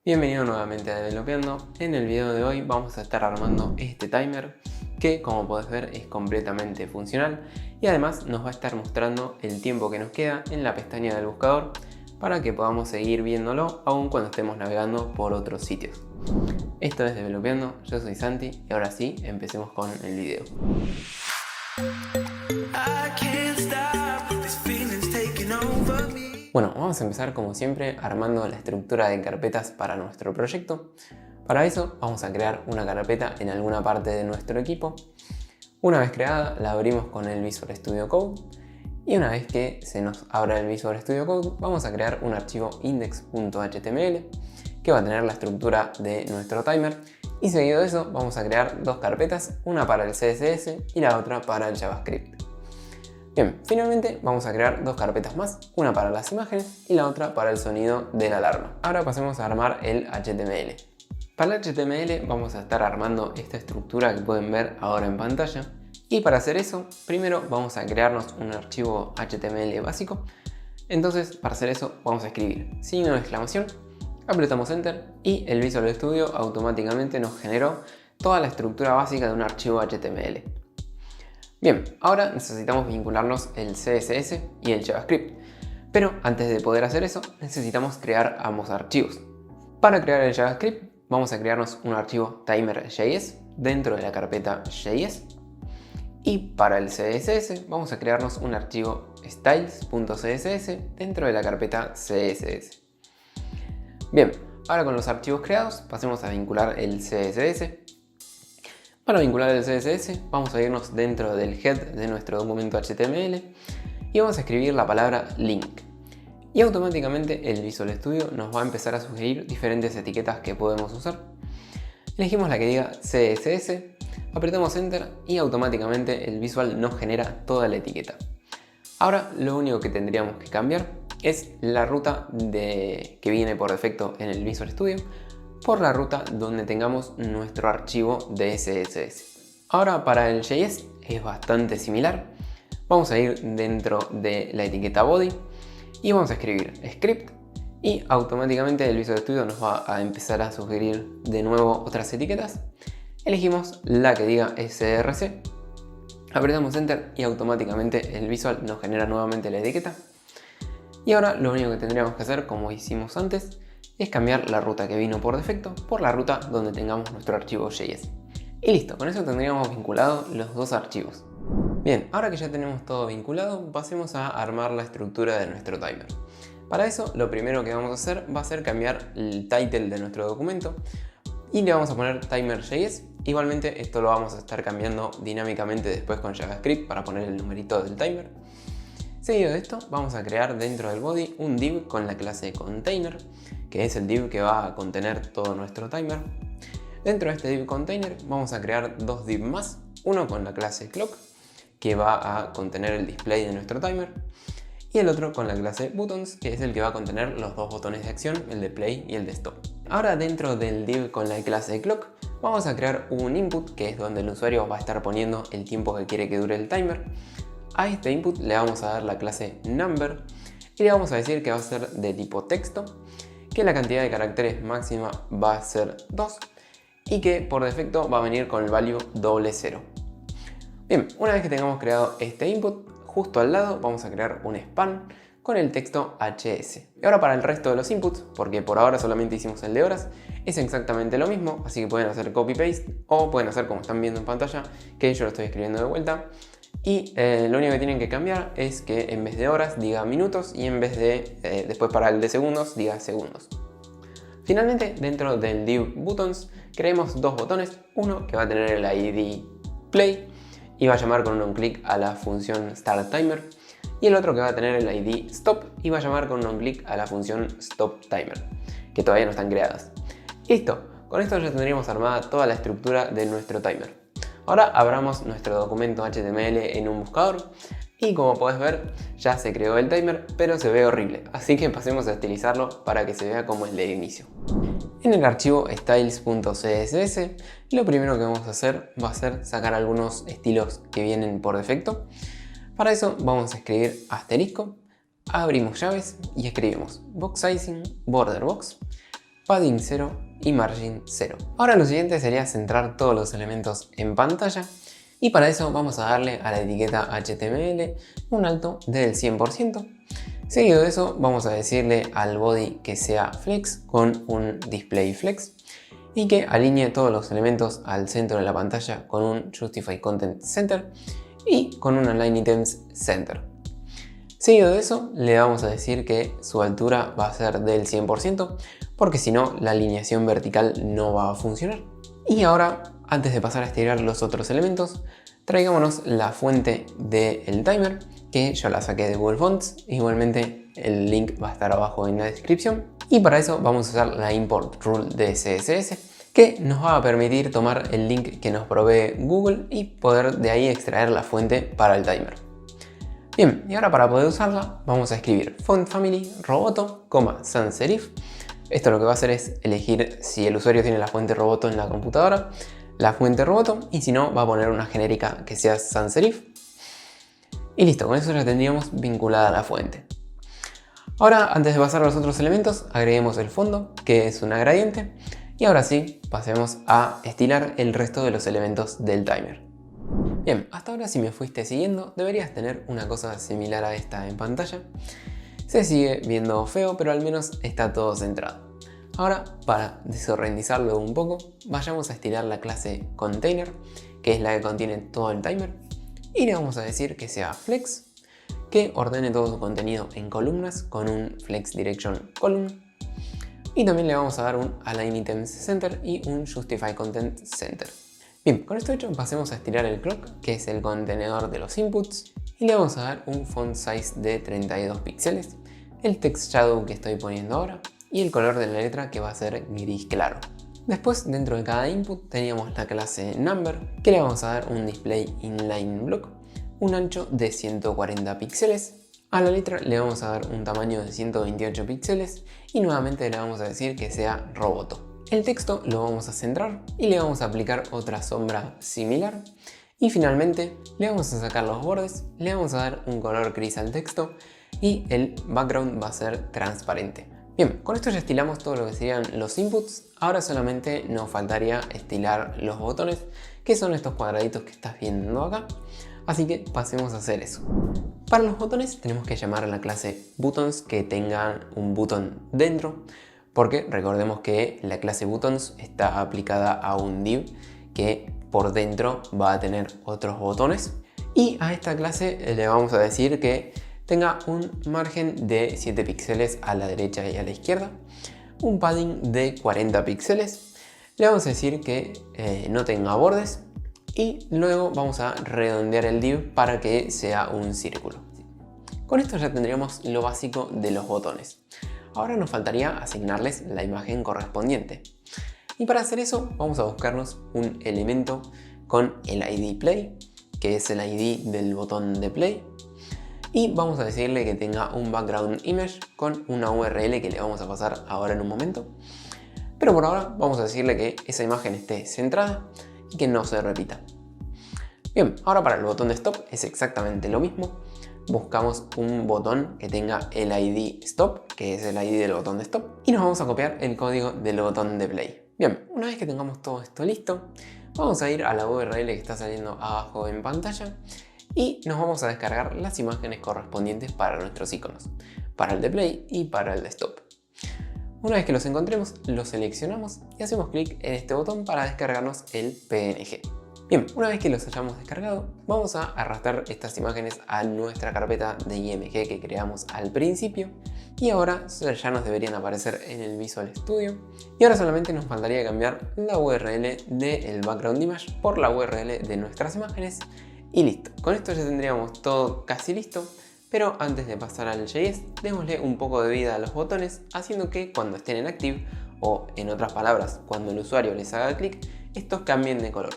Bienvenido nuevamente a Developeando. En el video de hoy vamos a estar armando este timer que, como podés ver, es completamente funcional y además nos va a estar mostrando el tiempo que nos queda en la pestaña del buscador para que podamos seguir viéndolo aun cuando estemos navegando por otros sitios. Esto es Developeando, yo soy Santi y ahora sí, empecemos con el video. Bueno, vamos a empezar como siempre armando la estructura de carpetas para nuestro proyecto. Para eso vamos a crear una carpeta en alguna parte de nuestro equipo. Una vez creada la abrimos con el Visual Studio Code y una vez que se nos abra el Visual Studio Code vamos a crear un archivo index.html que va a tener la estructura de nuestro timer y seguido de eso vamos a crear dos carpetas, una para el CSS y la otra para el JavaScript. Bien, finalmente vamos a crear dos carpetas más, una para las imágenes y la otra para el sonido de la alarma. Ahora pasemos a armar el HTML. Para el HTML vamos a estar armando esta estructura que pueden ver ahora en pantalla. Y para hacer eso, primero vamos a crearnos un archivo HTML básico. Entonces, para hacer eso vamos a escribir signo de exclamación, apretamos Enter y el Visual Studio automáticamente nos generó toda la estructura básica de un archivo HTML. Bien, ahora necesitamos vincularnos el CSS y el JavaScript, pero antes de poder hacer eso necesitamos crear ambos archivos. Para crear el JavaScript vamos a crearnos un archivo timer.js dentro de la carpeta JS y para el CSS vamos a crearnos un archivo styles.css dentro de la carpeta CSS. Bien, ahora con los archivos creados pasemos a vincular el CSS. Para vincular el CSS vamos a irnos dentro del head de nuestro documento HTML y vamos a escribir la palabra link. Y automáticamente el Visual Studio nos va a empezar a sugerir diferentes etiquetas que podemos usar. Elegimos la que diga CSS, apretamos Enter y automáticamente el Visual nos genera toda la etiqueta. Ahora lo único que tendríamos que cambiar es la ruta que viene por defecto en el Visual Studio por la ruta donde tengamos nuestro archivo de CSS. Ahora para el JS es bastante similar. Vamos a ir dentro de la etiqueta body y vamos a escribir script y automáticamente el Visual Studio nos va a empezar a sugerir de nuevo otras etiquetas. Elegimos la que diga src, apretamos Enter y automáticamente el Visual nos genera nuevamente la etiqueta. Y ahora lo único que tendríamos que hacer, como hicimos antes, es cambiar la ruta que vino por defecto por la ruta donde tengamos nuestro archivo JS. Y listo, con eso tendríamos vinculados los dos archivos. Bien, ahora que ya tenemos todo vinculado, pasemos a armar la estructura de nuestro timer. Para eso, lo primero que vamos a hacer va a ser cambiar el title de nuestro documento y le vamos a poner timer.js. Igualmente esto lo vamos a estar cambiando dinámicamente después con JavaScript para poner el numerito del timer. Seguido de esto, vamos a crear dentro del body un div con la clase container, que es el div que va a contener todo nuestro timer. Dentro de este div container vamos a crear dos divs más, uno con la clase clock, que va a contener el display de nuestro timer, y el otro con la clase buttons, que es el que va a contener los dos botones de acción, el de play y el de stop. Ahora dentro del div con la clase clock vamos a crear un input, que es donde el usuario va a estar poniendo el tiempo que quiere que dure el timer. A este input le vamos a dar la clase number y le vamos a decir que va a ser de tipo texto, que la cantidad de caracteres máxima va a ser 2 y que por defecto va a venir con el value 00. Bien, una vez que tengamos creado este input, justo al lado vamos a crear un span con el texto HS. Y ahora para el resto de los inputs, porque por ahora solamente hicimos el de horas, es exactamente lo mismo, así que pueden hacer copy-paste o pueden hacer como están viendo en pantalla, que yo lo estoy escribiendo de vuelta. Y lo único que tienen que cambiar es que en vez de horas diga minutos y en vez de después para el de segundos diga segundos. Finalmente, dentro del div buttons creemos dos botones, uno que va a tener el ID play y va a llamar con un clic a la función start timer y el otro que va a tener el ID stop y va a llamar con un clic a la función stop timer, que todavía no están creadas. Listo, con esto ya tendríamos armada toda la estructura de nuestro timer. Ahora abramos nuestro documento HTML en un buscador y como podés ver ya se creó el timer, pero se ve horrible, así que pasemos a estilizarlo para que se vea como el del inicio. En el archivo styles.css lo primero que vamos a hacer va a ser sacar algunos estilos que vienen por defecto. Para eso vamos a escribir asterisco, abrimos llaves y escribimos box sizing border box padding 0 y margin 0. Ahora lo siguiente sería centrar todos los elementos en pantalla y para eso vamos a darle a la etiqueta HTML un alto del 100%. Seguido de eso vamos a decirle al body que sea flex con un display flex y que alinee todos los elementos al centro de la pantalla con un justify content center y con un align items center. Seguido de eso le vamos a decir que su altura va a ser del 100% porque si no la alineación vertical no va a funcionar. Y ahora, antes de pasar a estirar los otros elementos, traigámonos la fuente del timer, que yo la saqué de Google Fonts. Igualmente el link va a estar abajo en la descripción. Y para eso vamos a usar la import rule de CSS, que nos va a permitir tomar el link que nos provee Google y poder de ahí extraer la fuente para el timer. Bien, y ahora para poder usarla vamos a escribir font family roboto, sans serif. Esto lo que va a hacer es elegir si el usuario tiene la fuente roboto en la computadora, la fuente roboto, y si no va a poner una genérica que sea sans serif. Y listo, con eso ya tendríamos vinculada la fuente. Ahora, antes de pasar a los otros elementos, agreguemos el fondo, que es una gradiente, y ahora sí, pasemos a estilar el resto de los elementos del timer. Bien, hasta ahora si me fuiste siguiendo, deberías tener una cosa similar a esta en pantalla. Se sigue viendo feo, pero al menos está todo centrado. Ahora, para desorganizarlo un poco, vayamos a estirar la clase container, que es la que contiene todo el timer, y le vamos a decir que sea flex, que ordene todo su contenido en columnas con un flex direction column, y también le vamos a dar un align items center y un justify content center. Bien, con esto hecho pasemos a estirar el clock, que es el contenedor de los inputs, y le vamos a dar un font size de 32 píxeles, el text shadow que estoy poniendo ahora, y el color de la letra que va a ser gris claro. Después, dentro de cada input teníamos la clase number, que le vamos a dar un display inline block, un ancho de 140 píxeles. A la letra le vamos a dar un tamaño de 128 píxeles y nuevamente le vamos a decir que sea roboto. El texto lo vamos a centrar y le vamos a aplicar otra sombra similar. Y finalmente le vamos a sacar los bordes, le vamos a dar un color gris al texto y el background va a ser transparente. Bien, con esto ya estilamos todo lo que serían los inputs. Ahora solamente nos faltaría estilar los botones, que son estos cuadraditos que estás viendo acá. Así que pasemos a hacer eso. Para los botones tenemos que llamar a la clase buttons que tengan un button dentro, porque recordemos que la clase buttons está aplicada a un div que por dentro va a tener otros botones. Y a esta clase le vamos a decir que tenga un margen de 7 píxeles a la derecha y a la izquierda, un padding de 40 píxeles, le vamos a decir que no tenga bordes y luego vamos a redondear el div para que sea un círculo. Con esto ya tendríamos lo básico de los botones. Ahora nos faltaría asignarles la imagen correspondiente. Y para hacer eso vamos a buscarnos un elemento con el ID play, que es el ID del botón de play. Y vamos a decirle que tenga un background image con una URL que le vamos a pasar ahora en un momento. Pero por ahora vamos a decirle que esa imagen esté centrada y que no se repita. Bien, ahora para el botón de stop es exactamente lo mismo. Buscamos un botón que tenga el ID stop, que es el ID del botón de stop, y nos vamos a copiar el código del botón de play. Bien, una vez que tengamos todo esto listo, vamos a ir a la URL que está saliendo abajo en pantalla y nos vamos a descargar las imágenes correspondientes para nuestros iconos, para el de play y para el de stop. Una vez que los encontremos, los seleccionamos y hacemos clic en este botón para descargarnos el PNG. Bien, una vez que los hayamos descargado, vamos a arrastrar estas imágenes a nuestra carpeta de IMG que creamos al principio y ahora ya nos deberían aparecer en el Visual Studio y ahora solamente nos faltaría cambiar la URL del background image por la URL de nuestras imágenes y listo. Con esto ya tendríamos todo casi listo, pero antes de pasar al JS, démosle un poco de vida a los botones, haciendo que cuando estén en Active, o en otras palabras, cuando el usuario les haga clic, estos cambien de color.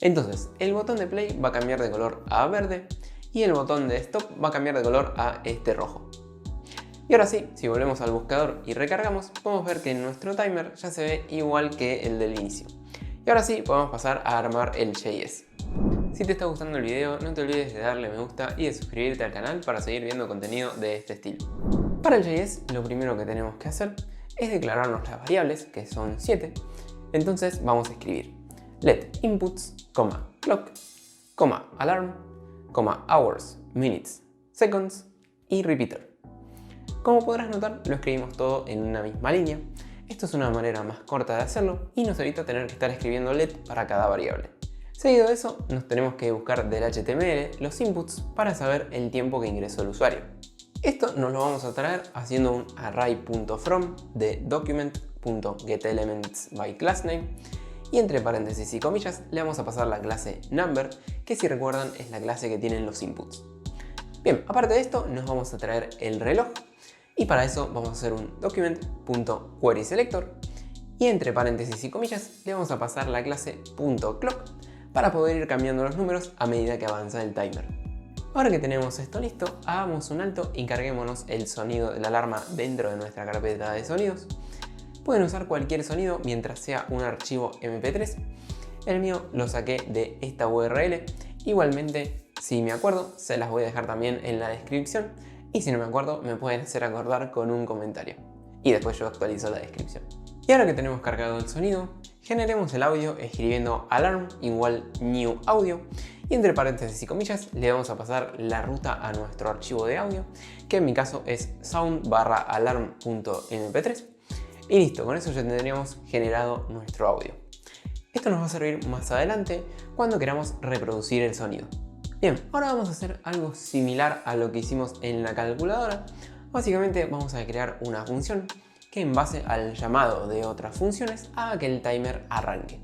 Entonces, el botón de play va a cambiar de color a verde y el botón de stop va a cambiar de color a este rojo. Y ahora sí, si volvemos al buscador y recargamos, podemos ver que nuestro timer ya se ve igual que el del inicio. Y ahora sí, podemos pasar a armar el JS. Si te está gustando el video, no te olvides de darle me gusta y de suscribirte al canal para seguir viendo contenido de este estilo. Para el JS, lo primero que tenemos que hacer es declararnos las variables, que son 7. Entonces vamos a escribir let inputs, clock, alarm, hours, minutes, seconds y repeater. Como podrás notar, lo escribimos todo en una misma línea. Esto es una manera más corta de hacerlo y nos evita tener que estar escribiendo let para cada variable. Seguido de eso, nos tenemos que buscar del HTML los inputs para saber el tiempo que ingresó el usuario. Esto nos lo vamos a traer haciendo un array.from de document.getElementsByClassName y entre paréntesis y comillas le vamos a pasar la clase number, que si recuerdan es la clase que tienen los inputs. Bien, aparte de esto nos vamos a traer el reloj y para eso vamos a hacer un document.querySelector y entre paréntesis y comillas le vamos a pasar la clase .clock para poder ir cambiando los números a medida que avanza el timer. Ahora que tenemos esto listo, hagamos un alto y carguémonos el sonido de la alarma dentro de nuestra carpeta de sonidos. Pueden usar cualquier sonido mientras sea un archivo MP3. El mío lo saqué de esta URL. Igualmente, si me acuerdo, se las voy a dejar también en la descripción. Y si no me acuerdo, me pueden hacer acordar con un comentario. Y después yo actualizo la descripción. Y ahora que tenemos cargado el sonido, generemos el audio escribiendo alarm igual new audio y entre paréntesis y comillas le vamos a pasar la ruta a nuestro archivo de audio, que en mi caso es sound/alarm.mp3 y listo, con eso ya tendríamos generado nuestro audio. Esto nos va a servir más adelante cuando queramos reproducir el sonido. Bien, ahora vamos a hacer algo similar a lo que hicimos en la calculadora. Básicamente vamos a crear una función que en base al llamado de otras funciones haga que el timer arranque.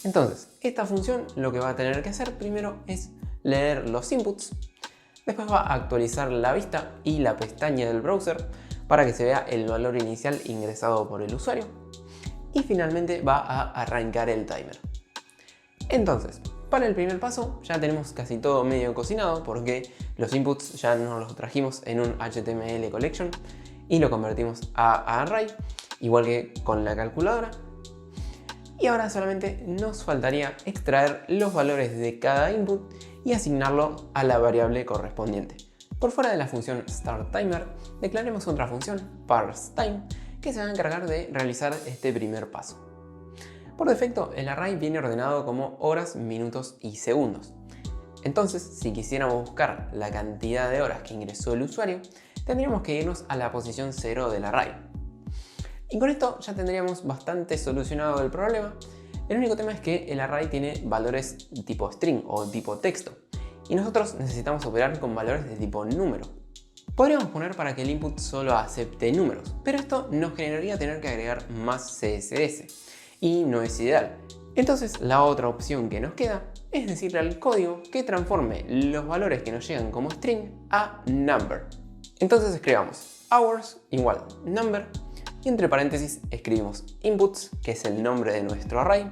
Entonces, esta función lo que va a tener que hacer primero es leer los inputs, después va a actualizar la vista y la pestaña del browser para que se vea el valor inicial ingresado por el usuario y finalmente va a arrancar el timer. Entonces, para el primer paso ya tenemos casi todo medio cocinado porque los inputs ya nos los trajimos en un HTML collection y lo convertimos a array, igual que con la calculadora. Y ahora solamente nos faltaría extraer los valores de cada input y asignarlo a la variable correspondiente. Por fuera de la función startTimer, declaremos otra función, parseTime, que se va a encargar de realizar este primer paso. Por defecto, el array viene ordenado como horas, minutos y segundos. Entonces, si quisiéramos buscar la cantidad de horas que ingresó el usuario, tendríamos que irnos a la posición 0 del array. Y con esto ya tendríamos bastante solucionado el problema. El único tema es que el array tiene valores tipo string o tipo texto, y nosotros necesitamos operar con valores de tipo número. Podríamos poner para que el input solo acepte números, pero esto nos generaría tener que agregar más CSS, y no es ideal. Entonces la otra opción que nos queda es decirle al código que transforme los valores que nos llegan como string a number. Entonces escribamos hours igual number y entre paréntesis escribimos inputs, que es el nombre de nuestro array.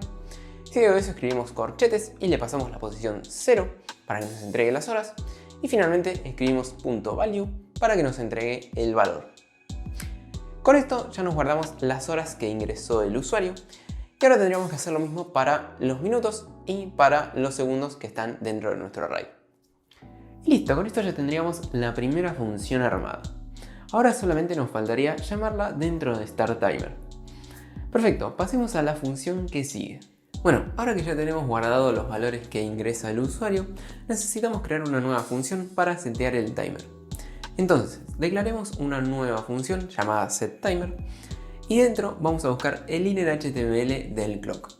Seguido de eso escribimos corchetes y le pasamos la posición 0 para que nos entregue las horas y finalmente escribimos .value para que nos entregue el valor. Con esto ya nos guardamos las horas que ingresó el usuario y ahora tendríamos que hacer lo mismo para los minutos y para los segundos que están dentro de nuestro array. Y listo, con esto ya tendríamos la primera función armada. Ahora solamente nos faltaría llamarla dentro de startTimer. Perfecto, pasemos a la función que sigue. Bueno, ahora que ya tenemos guardado los valores que ingresa el usuario, necesitamos crear una nueva función para setear el timer. Entonces, declaremos una nueva función llamada setTimer y dentro vamos a buscar el inner HTML del clock.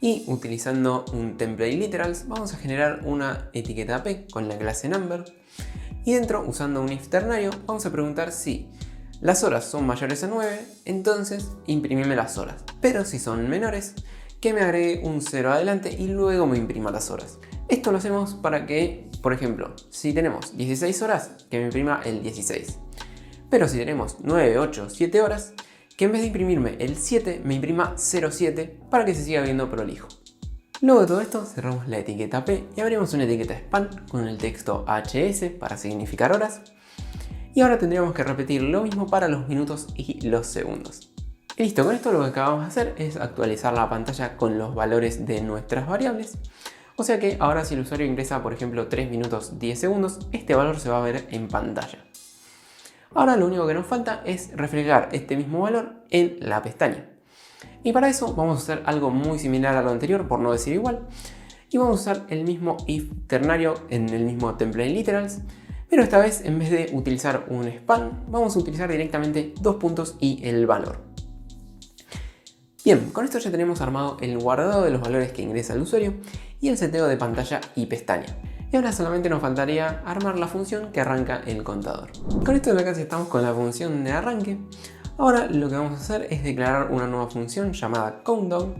Y utilizando un template literals vamos a generar una etiqueta p con la clase number y dentro, usando un if ternario, vamos a preguntar si las horas son mayores a 9, entonces imprímeme las horas, pero si son menores, que me agregue un 0 adelante y luego me imprima las horas. Esto lo hacemos para que, por ejemplo, si tenemos 16 horas, que me imprima el 16. Pero si tenemos 9, 8, 7 horas, que en vez de imprimirme el 7, me imprima 0,7 para que se siga viendo prolijo. Luego de todo esto, cerramos la etiqueta P y abrimos una etiqueta span con el texto HS para significar horas. Y ahora tendríamos que repetir lo mismo para los minutos y los segundos. Y listo, con esto lo que acabamos de hacer es actualizar la pantalla con los valores de nuestras variables. O sea que ahora si el usuario ingresa, por ejemplo, 3 minutos 10 segundos, este valor se va a ver en pantalla. Ahora lo único que nos falta es reflejar este mismo valor en la pestaña. Y para eso vamos a hacer algo muy similar a lo anterior, por no decir igual. Y vamos a usar el mismo if ternario en el mismo template literals, pero esta vez en vez de utilizar un span, vamos a utilizar directamente dos puntos y el valor. Bien, con esto ya tenemos armado el guardado de los valores que ingresa el usuario y el seteo de pantalla y pestaña. Y ahora solamente nos faltaría armar la función que arranca el contador. Con esto de acá estamos con la función de arranque. Ahora lo que vamos a hacer es declarar una nueva función llamada countdown,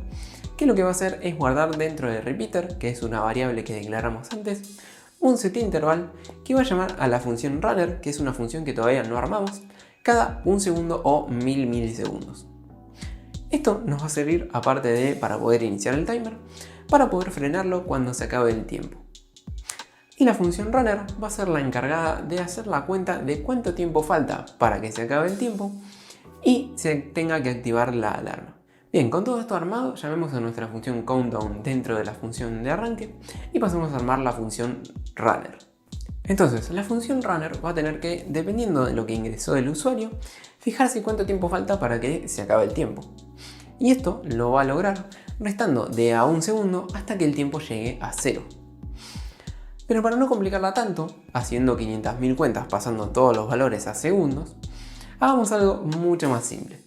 que lo que va a hacer es guardar dentro de repeater, que es una variable que declaramos antes, un setInterval que va a llamar a la función runner, que es una función que todavía no armamos, cada 1 segundo o 1000 milisegundos. Esto nos va a servir, aparte de para poder iniciar el timer, para poder frenarlo cuando se acabe el tiempo. Y la función runner va a ser la encargada de hacer la cuenta de cuánto tiempo falta para que se acabe el tiempo y se tenga que activar la alarma. Bien, con todo esto armado, llamemos a nuestra función countdown dentro de la función de arranque y pasemos a armar la función runner. Entonces, la función runner va a tener que, dependiendo de lo que ingresó el usuario, fijarse cuánto tiempo falta para que se acabe el tiempo. Y esto lo va a lograr restando de a 1 segundo hasta que el tiempo llegue a 0. Pero para no complicarla tanto, haciendo 500.000 cuentas pasando todos los valores a segundos, hagamos algo mucho más simple.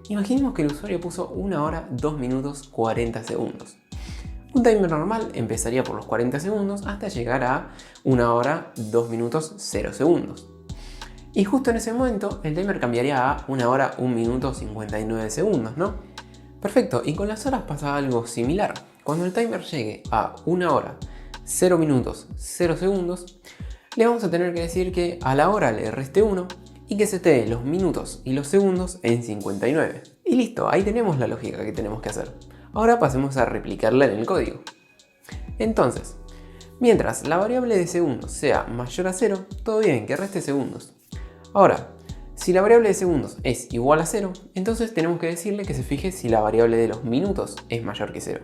Imaginemos que el usuario puso 1 hora, 2 minutos, 40 segundos. Un timer normal empezaría por los 40 segundos hasta llegar a 1 hora, 2 minutos, 0 segundos. Y justo en ese momento el timer cambiaría a 1 hora, 1 minuto, 59 segundos, ¿no? Perfecto, y con las horas pasa algo similar. Cuando el timer llegue a 1 hora, 0 minutos, 0 segundos, le vamos a tener que decir que a la hora le reste 1 y que setee los minutos y los segundos en 59. Y listo, ahí tenemos la lógica que tenemos que hacer. Ahora pasemos a replicarla en el código. Entonces, mientras la variable de segundos sea mayor a 0, todo bien, que reste segundos. Ahora, si la variable de segundos es igual a 0, entonces tenemos que decirle que se fije si la variable de los minutos es mayor que 0.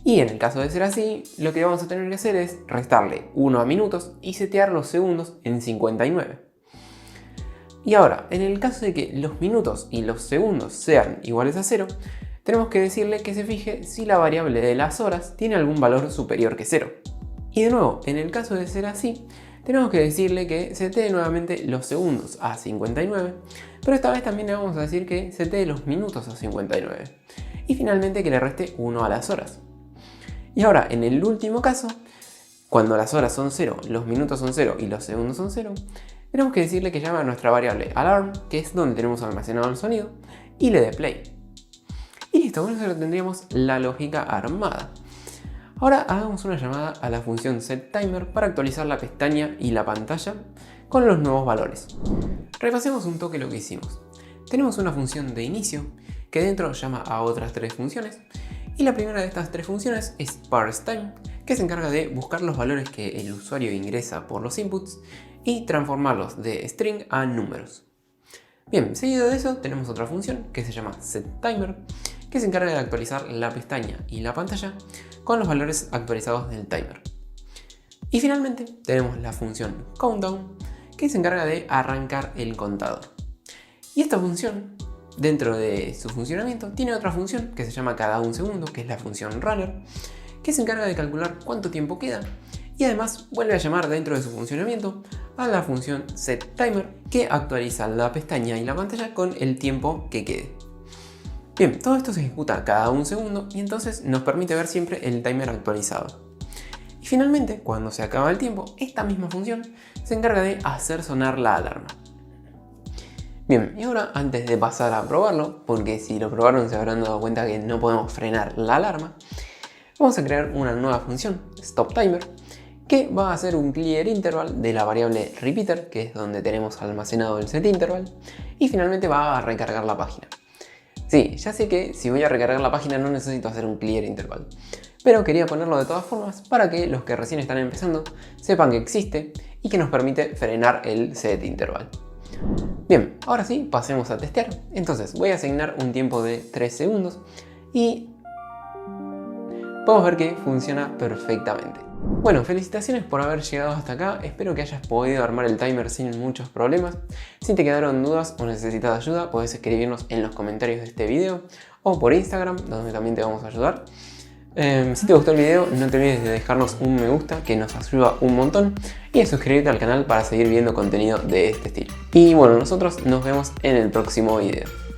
Y en el caso de ser así, lo que vamos a tener que hacer es restarle 1 a minutos y setear los segundos en 59. Y ahora, en el caso de que los minutos y los segundos sean iguales a 0, tenemos que decirle que se fije si la variable de las horas tiene algún valor superior que 0. Y de nuevo, en el caso de ser así, tenemos que decirle que setee nuevamente los segundos a 59, pero esta vez también le vamos a decir que setee los minutos a 59. Y finalmente que le reste 1 a las horas. Y ahora, en el último caso, cuando las horas son 0, los minutos son 0 y los segundos son 0, tenemos que decirle que llame a nuestra variable alarm, que es donde tenemos almacenado el sonido, y le dé play. Y listo, con eso tendríamos la lógica armada. Ahora hagamos una llamada a la función setTimer para actualizar la pestaña y la pantalla con los nuevos valores. Repasemos un toque lo que hicimos. Tenemos una función de inicio que dentro llama a otras 3 funciones, y la primera de estas 3 funciones es parseTime, que se encarga de buscar los valores que el usuario ingresa por los inputs y transformarlos de string a números. Bien, seguido de eso tenemos otra función que se llama setTimer, que se encarga de actualizar la pestaña y la pantalla con los valores actualizados del timer. Y finalmente tenemos la función countdown, que se encarga de arrancar el contador. Y esta función, dentro de su funcionamiento, tiene otra función que se llama cada 1 segundo, que es la función runner, que se encarga de calcular cuánto tiempo queda y además vuelve a llamar dentro de su funcionamiento a la función setTimer, que actualiza la pestaña y la pantalla con el tiempo que quede. Bien, todo esto se ejecuta cada 1 segundo y entonces nos permite ver siempre el timer actualizado. Y finalmente, cuando se acaba el tiempo, esta misma función se encarga de hacer sonar la alarma. Bien, y ahora antes de pasar a probarlo, porque si lo probaron se habrán dado cuenta que no podemos frenar la alarma, vamos a crear una nueva función, stopTimer, que va a hacer un clear interval de la variable repeater, que es donde tenemos almacenado el setInterval, y finalmente va a recargar la página. Sí, ya sé que si voy a recargar la página no necesito hacer un clear interval, pero quería ponerlo de todas formas para que los que recién están empezando sepan que existe y que nos permite frenar el setInterval. Bien, ahora sí, pasemos a testear. Entonces voy a asignar un tiempo de 3 segundos y podemos ver que funciona perfectamente. Bueno, felicitaciones por haber llegado hasta acá, espero que hayas podido armar el timer sin muchos problemas. Si te quedaron dudas o necesitas ayuda, puedes escribirnos en los comentarios de este video o por Instagram, donde también te vamos a ayudar. Si te gustó el video, no te olvides de dejarnos un me gusta, que nos ayuda un montón, y de suscribirte al canal para seguir viendo contenido de este estilo. Y bueno, nosotros nos vemos en el próximo video.